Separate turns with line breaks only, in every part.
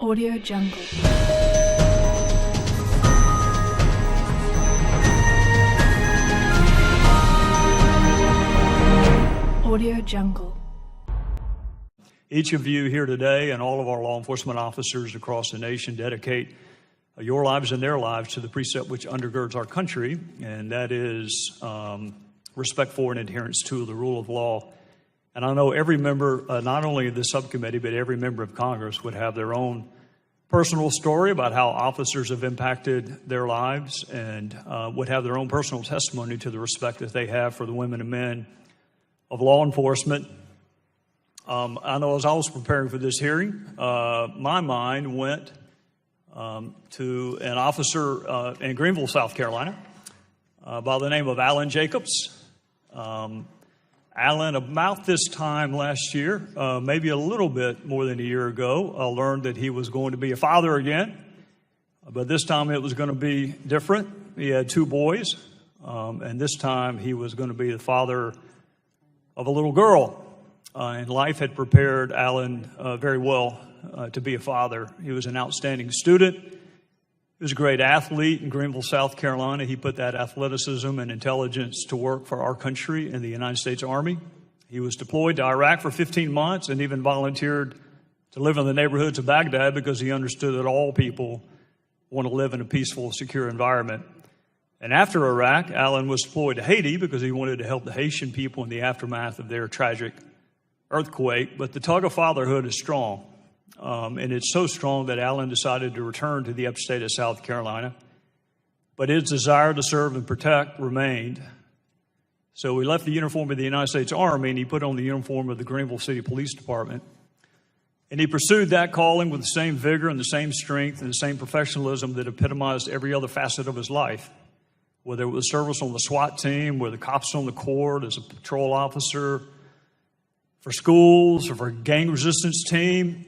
Audio Jungle. Audio Jungle.
Each of you here today and all of our law enforcement officers across the nation dedicate your lives and their lives to the precept which undergirds our country, and that is respect for and adherence to the rule of law. And I know every member, not only of the subcommittee, but every member of Congress would have their own personal story about how officers have impacted their lives and would have their own personal testimony to the respect that they have for the women and men of law enforcement. I know as I was preparing for this hearing, my mind went to an officer in Greenville, South Carolina, by the name of Alan Jacobs. Alan, about this time last year, maybe a little bit more than a year ago, learned that he was going to be a father again. But this time it was going to be different. He had two boys, and this time he was going to be the father of a little girl. And life had prepared Alan very well to be a father. He was an outstanding student. He was a great athlete in Greenville, South Carolina. He put that athleticism and intelligence to work for our country in the United States Army. He was deployed to Iraq for 15 months and even volunteered to live in the neighborhoods of Baghdad because he understood that all people want to live in a peaceful, secure environment. And after Iraq, Alan was deployed to Haiti because he wanted to help the Haitian people in the aftermath of their tragic earthquake. But the tug of fatherhood is strong. And it's so strong that Alan decided to return to the upstate of South Carolina. But his desire to serve and protect remained. So he left the uniform of the United States Army and he put on the uniform of the Greenville City Police Department. And he pursued that calling with the same vigor and the same strength and the same professionalism that epitomized every other facet of his life. Whether it was service on the SWAT team, whether the cops on the court, as a patrol officer, for schools or for a gang resistance team,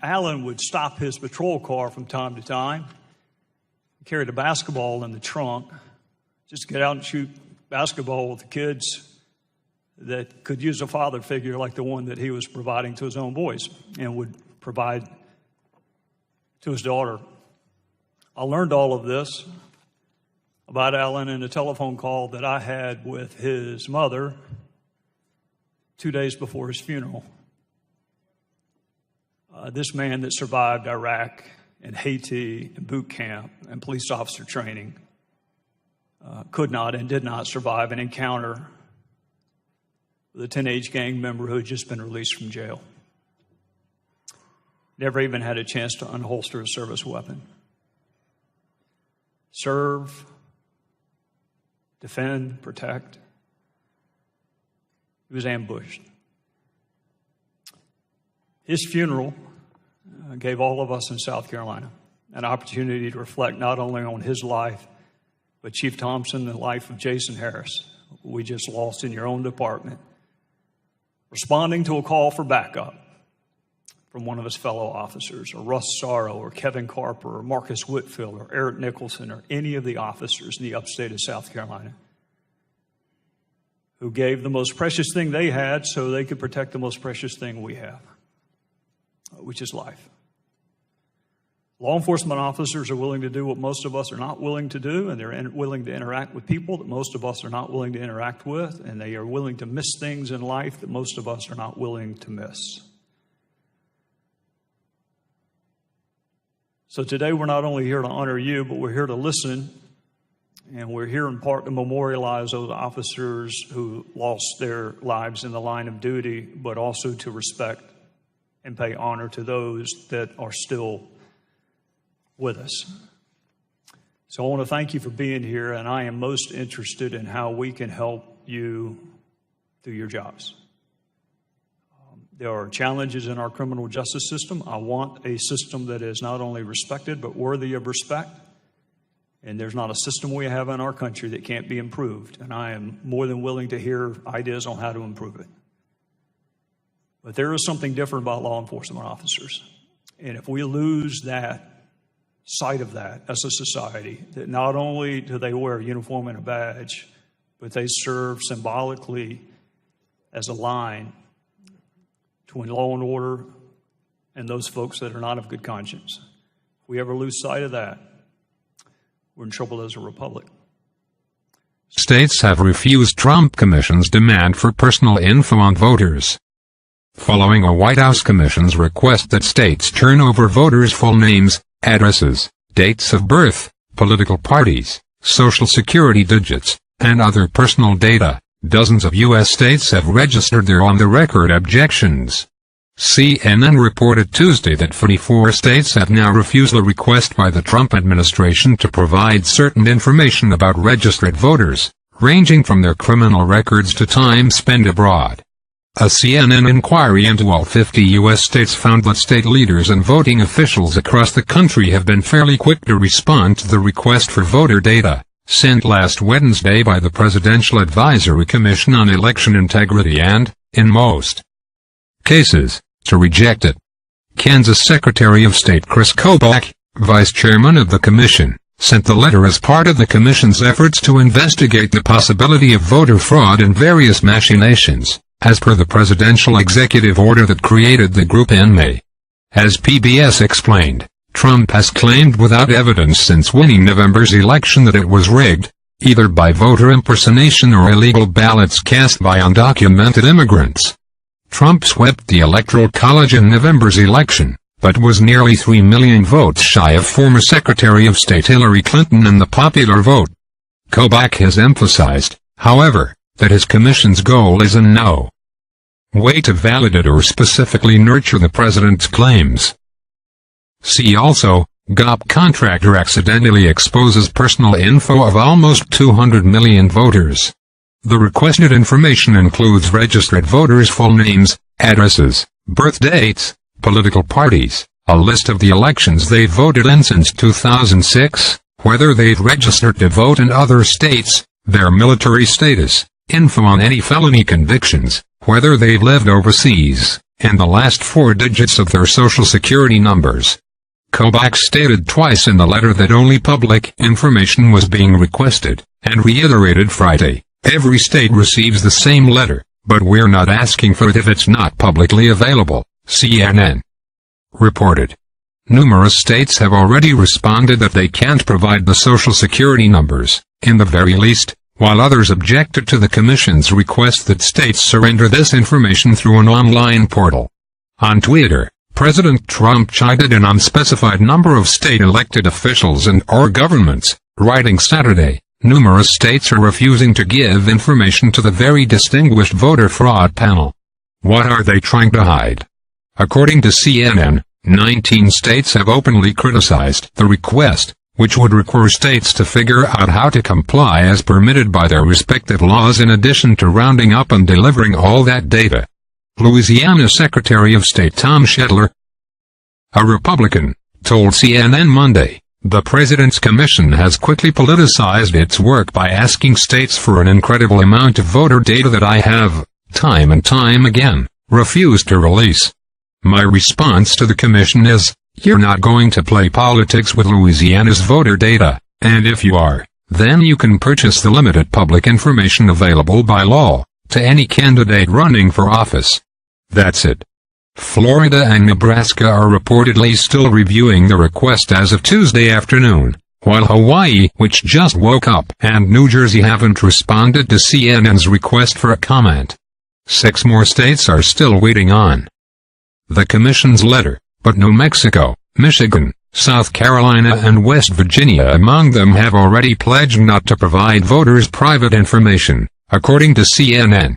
Alan would stop his patrol car from time to time, carried a basketball in the trunk, just to get out and shoot basketball with the kids that could use a father figure like the one that he was providing to his own boys and would provide to his daughter. I learned all of this about Alan in a telephone call that I had with his mother 2 days before his funeral. This man that survived Iraq and Haiti and boot camp and police officer training could not and did not survive an encounter with a teenage gang member who had just been released from jail. Never even had a chance to unholster a service weapon. Serve, defend, protect. He was ambushed. His funeral gave all of us in South Carolina an opportunity to reflect not only on his life, but Chief Thompson, the life of Jason Harris, who we just lost in your own department, responding to a call for backup from one of his fellow officers, or Russ Sorrow, or Kevin Carper, or Marcus Whitfield, or Eric Nicholson, or any of the officers in the upstate of South Carolina who gave the most precious thing they had so they could protect the most precious thing we have, which is life. Law enforcement officers are willing to do what most of us are not willing to do, and they're willing to interact with people that most of us are not willing to interact with, and they are willing to miss things in life that most of us are not willing to miss. So today we're not only here to honor you, but we're here to listen, and we're here in part to memorialize those officers who lost their lives in the line of duty, but also to respect and pay honor to those that are still with us. So I want to thank you for being here, and I am most interested in how we can help you through your jobs. There are challenges in our criminal justice system. I want a system that is not only respected, but worthy of respect. And there's not a system we have in our country that can't be improved. And I am more than willing to hear ideas on how to improve it. But there is something different about law enforcement officers. And if we lose that sight of that as a society, that not only do they wear a uniform and a badge, but they serve symbolically as a line between law and order and those folks that are not of good conscience. If we ever lose sight of that, we're in trouble as a republic.
States have refused Trump Commission's demand for personal info on voters. Following a White House Commission's request that states turn over voters' full names, addresses, dates of birth, political parties, social security digits, and other personal data, dozens of U.S. states have registered their on-the-record objections. CNN reported Tuesday that 44 states have now refused a request by the Trump administration to provide certain information about registered voters, ranging from their criminal records to time spent abroad. A CNN inquiry into all 50 U.S. states found that state leaders and voting officials across the country have been fairly quick to respond to the request for voter data, sent last Wednesday by the Presidential Advisory Commission on Election Integrity and, in most cases, to reject it. Kansas Secretary of State Chris Kobach, vice chairman of the commission, sent the letter as part of the commission's efforts to investigate the possibility of voter fraud and various machinations, as per the presidential executive order that created the group in May. As PBS explained, Trump has claimed without evidence since winning November's election that it was rigged, either by voter impersonation or illegal ballots cast by undocumented immigrants. Trump swept the Electoral College in November's election, but was nearly 3 million votes shy of former Secretary of State Hillary Clinton in the popular vote. Kobach has emphasized, however, that his commission's goal is in no way to validate or specifically nurture the president's claims. See also, GOP contractor accidentally exposes personal info of almost 200 million voters. The requested information includes registered voters' full names, addresses, birth dates, political parties, a list of the elections they've voted in since 2006, whether they've registered to vote in other states, their military status, info on any felony convictions, whether they've lived overseas, and the last 4 digits of their social security numbers. Kobach stated twice in the letter that only public information was being requested, and reiterated Friday, every state receives the same letter, but we're not asking for it if it's not publicly available, CNN reported. Numerous states have already responded that they can't provide the social security numbers, in the very least, while others objected to the commission's request that states surrender this information through an online portal. On Twitter, President Trump chided an unspecified number of state elected officials and/or governments, writing Saturday, numerous states are refusing to give information to the very distinguished voter fraud panel. What are they trying to hide? According to CNN, 19 states have openly criticized the request, which would require states to figure out how to comply as permitted by their respective laws in addition to rounding up and delivering all that data. Louisiana Secretary of State Tom Shedler, a Republican, told CNN Monday, the President's Commission has quickly politicized its work by asking states for an incredible amount of voter data that I have, time and time again, refused to release. My response to the Commission is, you're not going to play politics with Louisiana's voter data, and if you are, then you can purchase the limited public information available by law to any candidate running for office. That's it. Florida and Nebraska are reportedly still reviewing the request as of Tuesday afternoon, while Hawaii, which just woke up, and New Jersey haven't responded to CNN's request for a comment. 6 more states are still waiting on the Commission's letter, but New Mexico, Michigan, South Carolina and West Virginia among them have already pledged not to provide voters private information, according to CNN.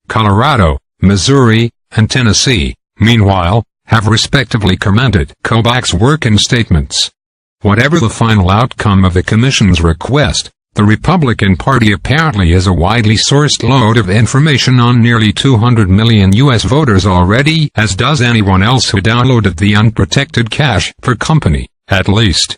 Colorado, Missouri, and Tennessee, meanwhile, have respectively commended Kobach's work in statements. Whatever the final outcome of the Commission's request, the Republican Party apparently has a widely sourced load of information on nearly 200 million U.S. voters already, as does anyone else who downloaded the unprotected cache for company, at least.